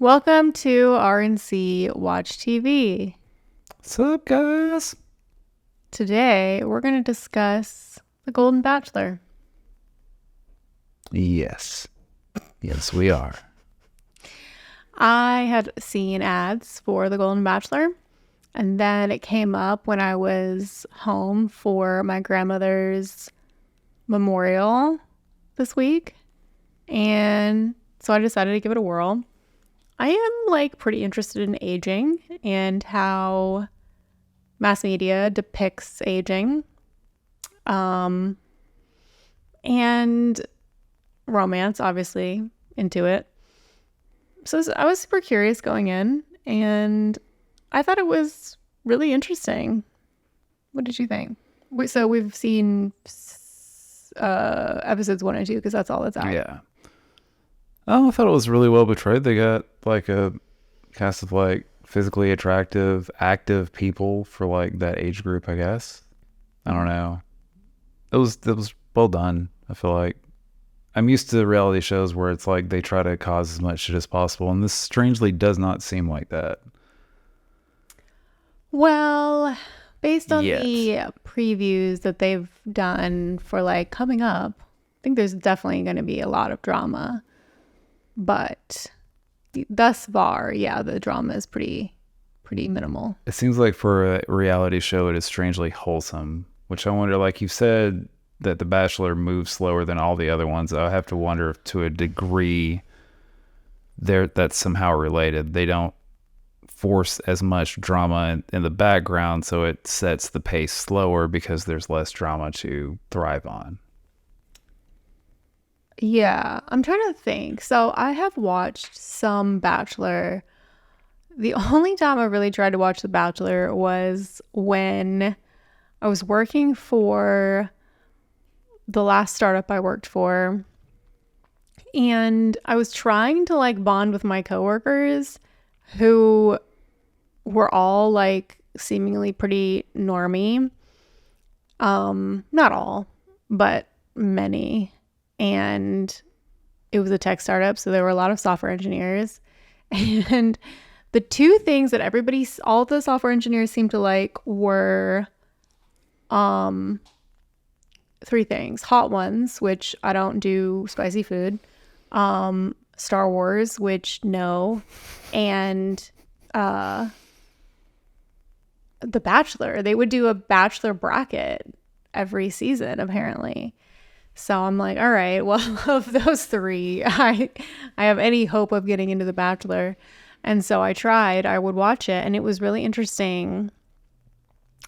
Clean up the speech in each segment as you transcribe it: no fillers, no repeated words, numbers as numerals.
Welcome to RNC Watch TV. What's up, guys? Today, we're going to discuss The Golden Bachelor. Yes, we are. I had seen ads for The Golden Bachelor, and then it came up when I was home for my grandmother's memorial this week, and so I decided to give it a whirl. I am pretty interested in aging and how mass media depicts aging, and romance, obviously, into it. So I was super curious going in, and I thought it was really interesting. What did you think? So we've seen episodes 1 and 2 because that's all that's out. Yeah. Oh, I thought it was really well portrayed. They got a cast of physically attractive, active people for that age group, I guess. I don't know. It was well done. I feel like I'm used to reality shows where it's they try to cause as much shit as possible, and this strangely does not seem like that. Well, based on Yet. the previews that they've done for coming up, I think there's definitely going to be a lot of drama. But thus far, yeah, the drama is pretty minimal. It seems like for a reality show, it is strangely wholesome, which I wonder, you said that The Bachelor moves slower than all the other ones. I have to wonder if to a degree that's somehow related. They don't force as much drama in the background, so it sets the pace slower because there's less drama to thrive on. Yeah, I'm trying to think. So I have watched some Bachelor. The only time I really tried to watch The Bachelor was when I was working for the last startup I worked for. And I was trying to bond with my coworkers who were all seemingly pretty normie. Not all, but many. And it was a tech startup, so there were a lot of software engineers. And the two things that all the software engineers seemed to like were three things. Hot ones, which I don't do spicy food. Star Wars, which no. And The Bachelor. They would do a Bachelor bracket every season, apparently. So I'm like, all right, well, of those three, I have any hope of getting into The Bachelor. And so I tried. I would watch it, and it was really interesting.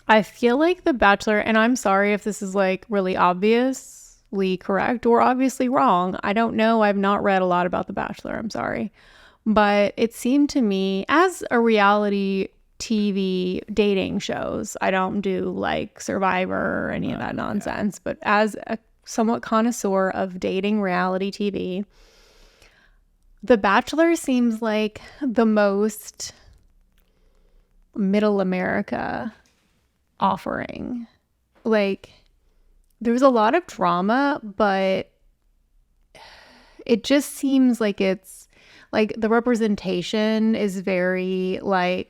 I feel like The Bachelor, and I'm sorry if this is really obviously correct or obviously wrong. I don't know. I've not read a lot about The Bachelor. I'm sorry. But it seemed to me, as a reality TV dating shows, I don't do Survivor or any of that nonsense, but as a somewhat connoisseur of dating reality TV, The Bachelor seems like the most middle America offering. There was a lot of drama, but it just seems like it's the representation is very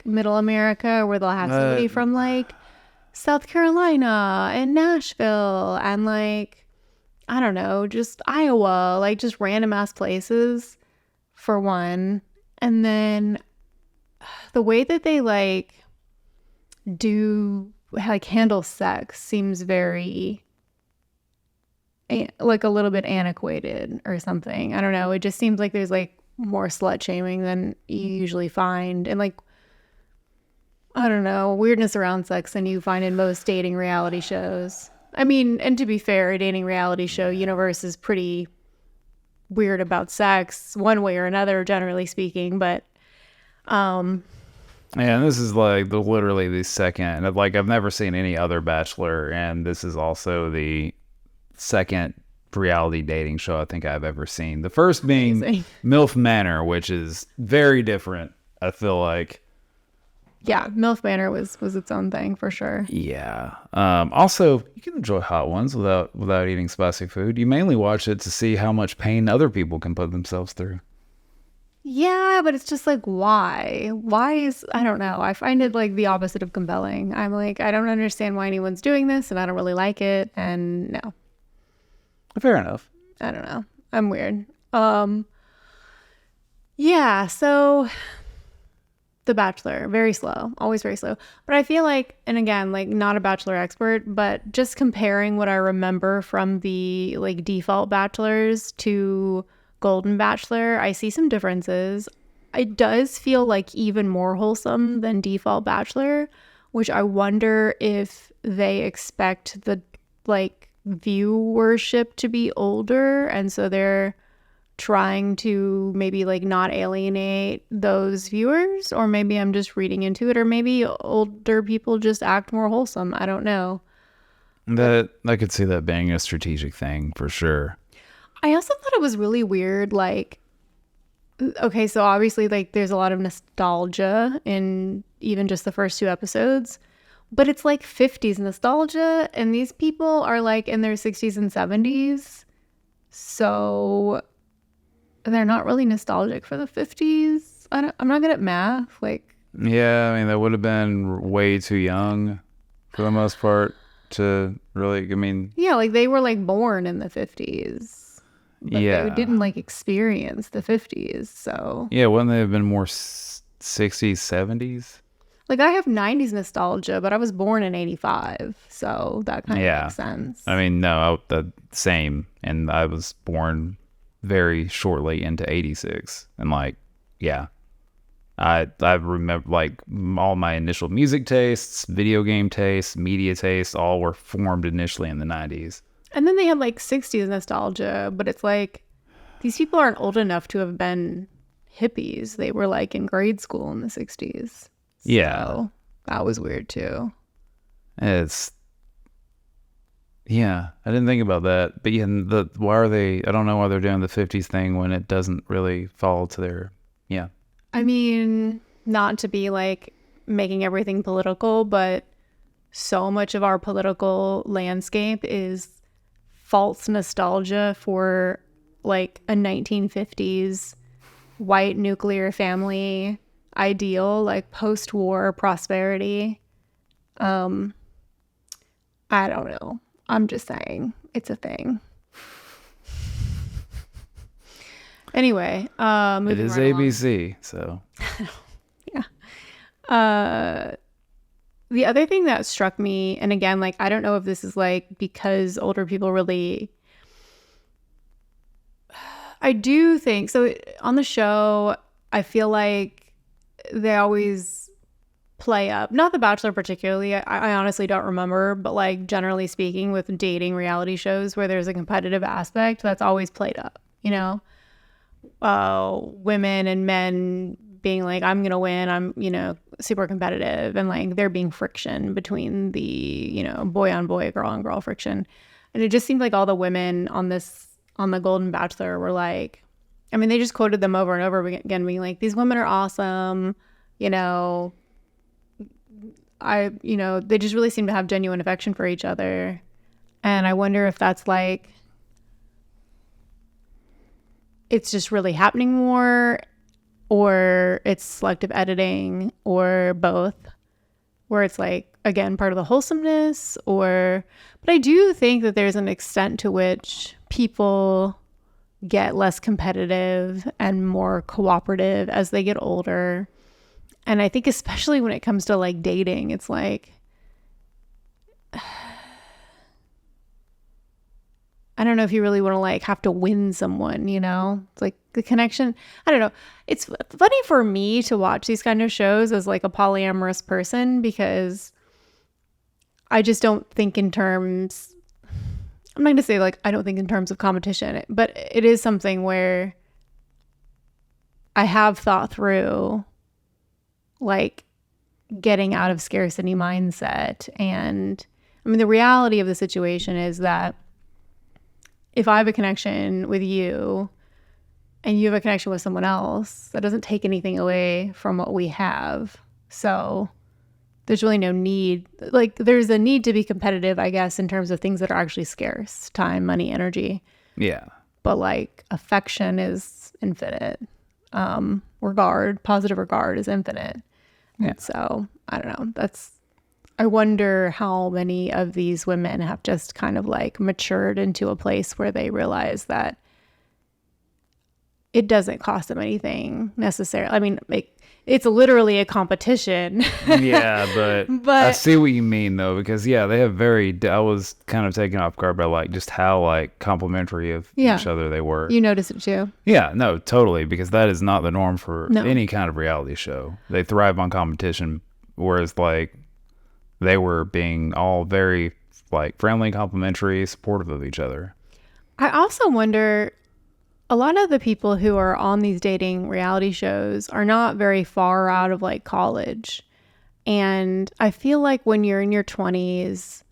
middle America, where they'll have somebody from South Carolina and Nashville and I don't know, just Iowa, just random ass places for one. And then the way that they do handle sex seems very a little bit antiquated or something. I don't know. It just seems like there's more slut shaming than you usually find. And I don't know, weirdness around sex than you find in most dating reality shows. I mean, and to be fair, a dating reality show universe is pretty weird about sex one way or another, generally speaking. But and this is literally the second. I've never seen any other Bachelor, and this is also the second reality dating show I think I've ever seen. The first being MILF Manor, which is very different. I feel like. Yeah, MILF Manor was its own thing for sure. Yeah. Also, you can enjoy hot ones without eating spicy food. You mainly watch it to see how much pain other people can put themselves through. Yeah, but it's just like, why? Why is, I don't know. I find it like the opposite of compelling. I'm like, I don't understand why anyone's doing this and I don't really like it. And no, Fair enough. I don't know. I'm weird. Yeah, so The Bachelor, very slow, always very slow. But I feel like, and again, like not a Bachelor expert, but just comparing what I remember from the like default Bachelors to Golden Bachelor, I see some differences. It does feel like even more wholesome than default Bachelor, which I wonder if they expect the like viewership to be older, and so they're trying to maybe like not alienate those viewers, or maybe I'm just reading into it, or maybe older people just act more wholesome. I don't know. That I could see that being a strategic thing for sure. I also thought it was really weird, like, okay, so obviously like there's a lot of nostalgia in even just the first 2 episodes, but it's like 50s nostalgia, and these people are like in their 60s and 70s, so they're not really nostalgic for the 50s. I'm not good at math. Like, Yeah, I mean, that would have been way too young for the most part to really, I mean, yeah, like they were like born in the 50s, but they yeah. didn't like experience the 50s. So, Yeah, wouldn't they have been more 60s, 70s? like, I have 90s nostalgia, but I was born in 85. So that kind of makes sense. I mean, no, the same. And I was born very shortly into 86. And like, yeah. I remember like all my initial music tastes, video game tastes, media tastes, all were formed initially in the 90s. And then they had like 60s nostalgia, but it's like these people aren't old enough to have been hippies. They were like in grade school in the 60s. Yeah. So that was weird too. It's, yeah, I didn't think about that. But yeah, why are they, I don't know why they're doing the 50s thing when it doesn't really fall to their, yeah. I mean, not to be like making everything political, but so much of our political landscape is false nostalgia for like a 1950s white nuclear family ideal, like post-war prosperity. I don't know. I'm just saying it's a thing. Anyway, It is right ABC, so. Yeah. The other thing that struck me, and again, like, I don't know if this is like because older people really, I do think so. On the show, I feel like they always play up, not The Bachelor particularly. I honestly don't remember, but like generally speaking, with dating reality shows where there's a competitive aspect, that's always played up, you know? Women and men being like, I'm gonna win, I'm, super competitive, and like there being friction between the, boy on boy, girl on girl friction. And it just seemed like all the women on the Golden Bachelor were like, I mean, they just quoted them over and over again, being like, these women are awesome, they just really seem to have genuine affection for each other. And I wonder if that's like, it's just really happening more, or it's selective editing, or both, where it's like, again, part of the wholesomeness, but I do think that there's an extent to which people get less competitive and more cooperative as they get older. And I think especially when it comes to like dating, it's like, I don't know if you really want to like have to win someone, It's like the connection. I don't know. It's funny for me to watch these kind of shows as like a polyamorous person, because I just don't think in terms, I'm not going to say like I don't think in terms of competition, but it is something where I have thought through like getting out of scarcity mindset. And I mean, the reality of the situation is that if I have a connection with you and you have a connection with someone else, that doesn't take anything away from what we have. So there's really no need. Like, there's a need to be competitive, I guess, in terms of things that are actually scarce: time, money, energy. Yeah. But like affection is infinite. positive regard is infinite. Yeah. And so I don't know. I wonder how many of these women have just kind of like matured into a place where they realize that it doesn't cost them anything necessarily. I mean, it's literally a competition. Yeah, but I see what you mean though, because they have I was kind of taken off guard by like just how like complimentary of each other they were. You notice it too. Yeah, no, totally, because that is not the norm for any kind of reality show. They thrive on competition, whereas like they were being all very like friendly, complimentary, supportive of each other. I also wonder, a lot of the people who are on these dating reality shows are not very far out of like college. And I feel like when you're in your 20s,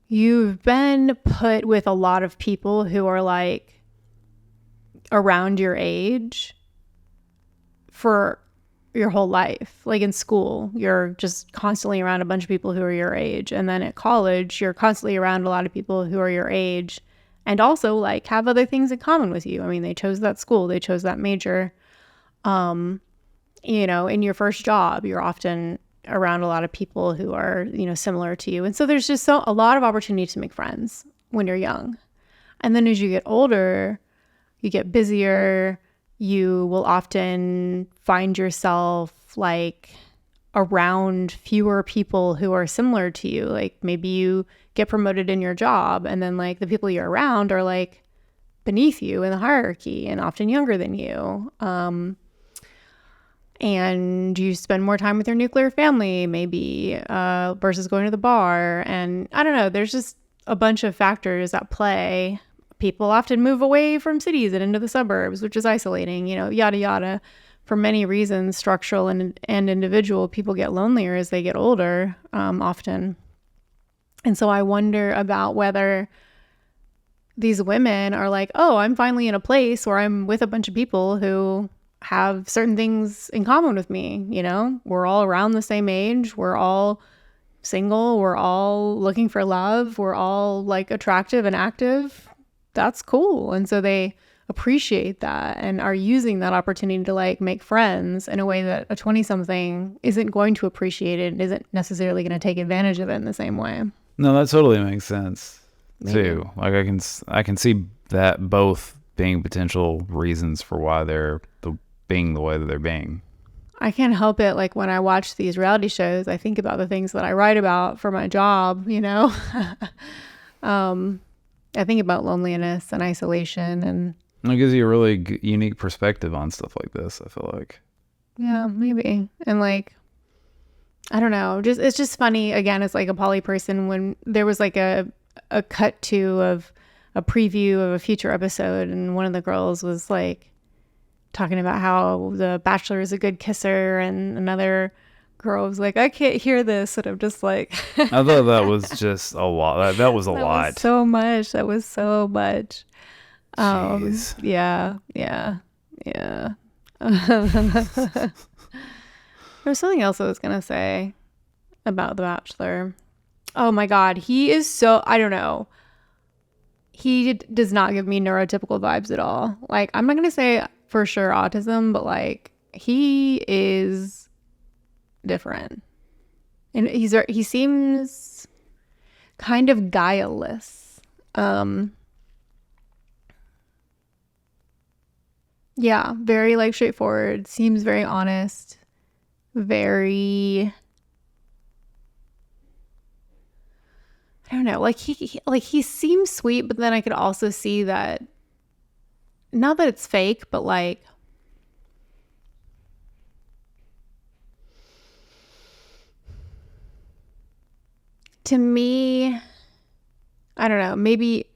you've been put with a lot of people who are like around your age for your whole life. Like in school, you're just constantly around a bunch of people who are your age. And then at college, you're constantly around a lot of people who are your age and also like have other things in common with you. I mean, they chose that school, they chose that major. You know, in your first job, you're often around a lot of people who are, you know, similar to you. And so there's just a lot of opportunity to make friends when you're young. And then as you get older, you get busier, you will often find yourself like around fewer people who are similar to you. Like maybe you get promoted in your job and then like the people you're around are like beneath you in the hierarchy and often younger than you. And you spend more time with your nuclear family maybe versus going to the bar. And I don't know, there's just a bunch of factors at play. People often move away from cities and into the suburbs, which is isolating, you know, yada, yada. For many reasons, structural and individual, people get lonelier as they get older, often. And so I wonder about whether these women are like, oh, I'm finally in a place where I'm with a bunch of people who have certain things in common with me. You know, we're all around the same age. We're all single. We're all looking for love. We're all like attractive and active. That's cool. And so they appreciate that and are using that opportunity to like make friends in a way that a 20-something isn't going to appreciate it and isn't necessarily going to take advantage of it in the same way. No, that totally makes sense. Maybe. Too. Like I can see that both being potential reasons for why they're being the way that they're being. I can't help it. Like when I watch these reality shows, I think about the things that I write about for my job, you know. I think about loneliness and isolation, and it gives you a really unique perspective on stuff like this, I feel like. Yeah, maybe. And like, I don't know, it's just funny. Again, it's like a poly person when there was like a cut to of a preview of a future episode, and one of the girls was like talking about how the Bachelor is a good kisser, and another girl was like, I can't hear this, and I'm just like I thought that was just a lot. That was a lot. Was so much. That was so much. Jeez. Yeah. There's something else I was gonna say about The Bachelor. Oh my God, he is so, I don't know. He does not give me neurotypical vibes at all. Like, I'm not gonna say for sure autism, but like he is different, and he seems kind of guileless. Yeah, very like straightforward, seems very honest, very, I don't know, like he seems sweet, but then I could also see that, not that it's fake, but like to me, I don't know, maybe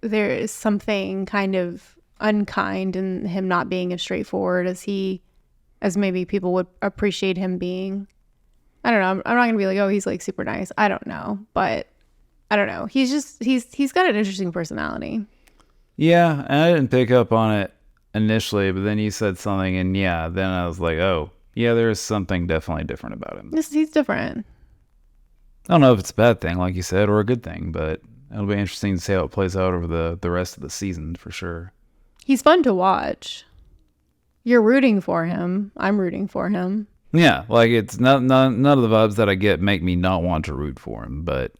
there is something kind of unkind in him not being as straightforward as maybe people would appreciate him being. I don't know. I'm not gonna be like, oh, he's like super nice. I don't know, but I don't know. He's got an interesting personality. Yeah, and I didn't pick up on it initially, but then you said something, and yeah, then I was like, oh, yeah, there is something definitely different about him. He's different. I don't know if it's a bad thing, like you said, or a good thing, but it'll be interesting to see how it plays out over the rest of the season for sure. He's fun to watch. You're rooting for him. I'm rooting for him. Yeah, like it's none of the vibes that I get make me not want to root for him. But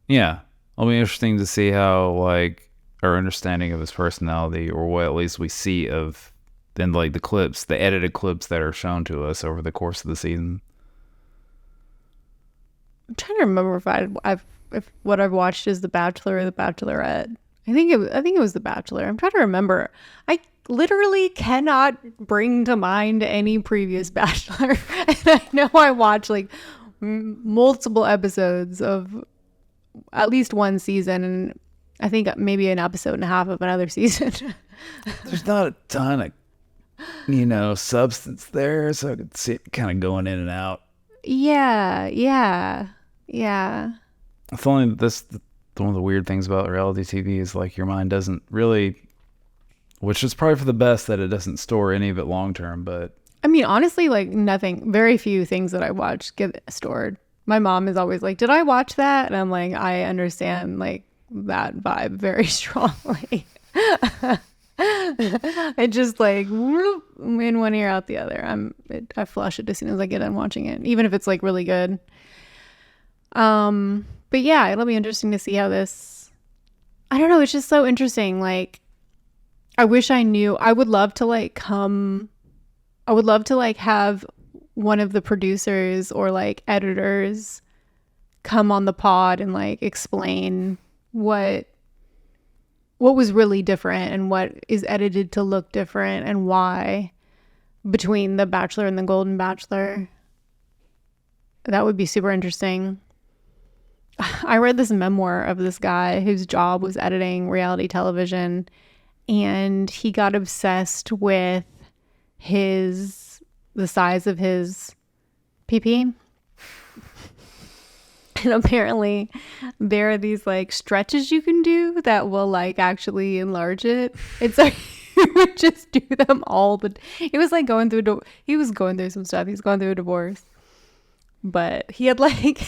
yeah, it'll be interesting to see how like our understanding of his personality, or what at least we see of then like the edited clips that are shown to us over the course of the season. I'm trying to remember if what I've watched is The Bachelor or The Bachelorette. I think it was The Bachelor. I'm trying to remember. I literally cannot bring to mind any previous Bachelor. And I know I watched like multiple episodes of at least one season, and I think maybe an episode and a half of another season. There's not a ton of, substance there, so I could see it kind of going in and out. Yeah. I feel like one of the weird things about reality TV is like your mind doesn't really, which is probably for the best that it doesn't store any of it long term. But I mean, honestly, like very few things that I watch get stored. My mom is always like, "Did I watch that?" And I'm like, I understand like that vibe very strongly. It just like whoop, in one ear out the other. I flush it as soon as I get done watching it, even if it's like really good. But yeah, it'll be interesting to see how this. I don't know. It's just so interesting. Like, I wish I knew. I would love to like have one of the producers or like editors come on the pod and like explain what was really different and what is edited to look different and why between The Bachelor and The Golden Bachelor. That would be super interesting. I read this memoir of this guy whose job was editing reality television, and he got obsessed with the size of his pee-pee. And apparently there are these like stretches you can do that will like actually enlarge it. It's like he would just do them he was like he was going through some stuff. He's going through a divorce. But he had like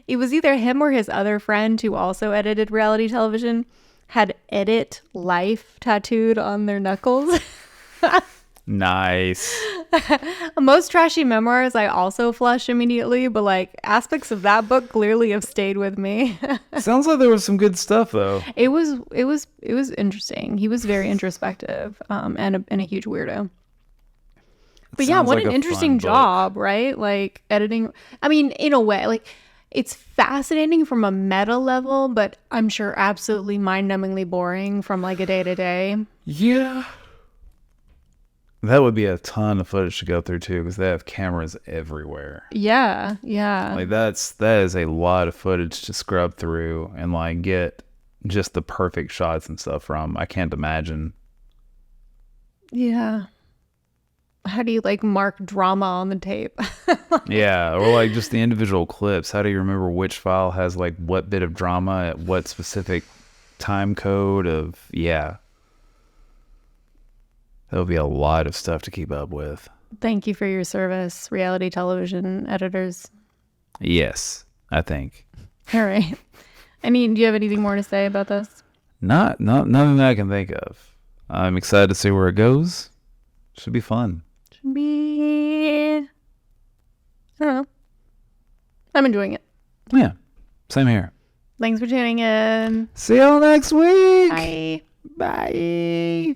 it was either him or his other friend who also edited reality television had "Edit Life" tattooed on their knuckles. Nice. Most trashy memoirs I also flush immediately, but like aspects of that book clearly have stayed with me. Sounds like there was some good stuff though. It was interesting. He was very introspective, and a huge weirdo. But yeah, what an interesting job, right? Like editing. I mean, in a way, like it's fascinating from a meta level, but I'm sure absolutely mind-numbingly boring from like a day to day. Yeah. That would be a ton of footage to go through too, because they have cameras everywhere. Yeah. Like that is a lot of footage to scrub through and like get just the perfect shots and stuff from. I can't imagine. Yeah. How do you like mark drama on the tape? Yeah, or like just the individual clips. How do you remember which file has like what bit of drama at what specific time code of, yeah. That'll be a lot of stuff to keep up with. Thank you for your service, reality television editors. Yes, I think. All right. Do you have anything more to say about this? Nothing that I can think of. I'm excited to see where it goes. Should be fun. I don't know. I'm enjoying it. Yeah, same here. Thanks for tuning in. See y'all next week. Bye. Bye.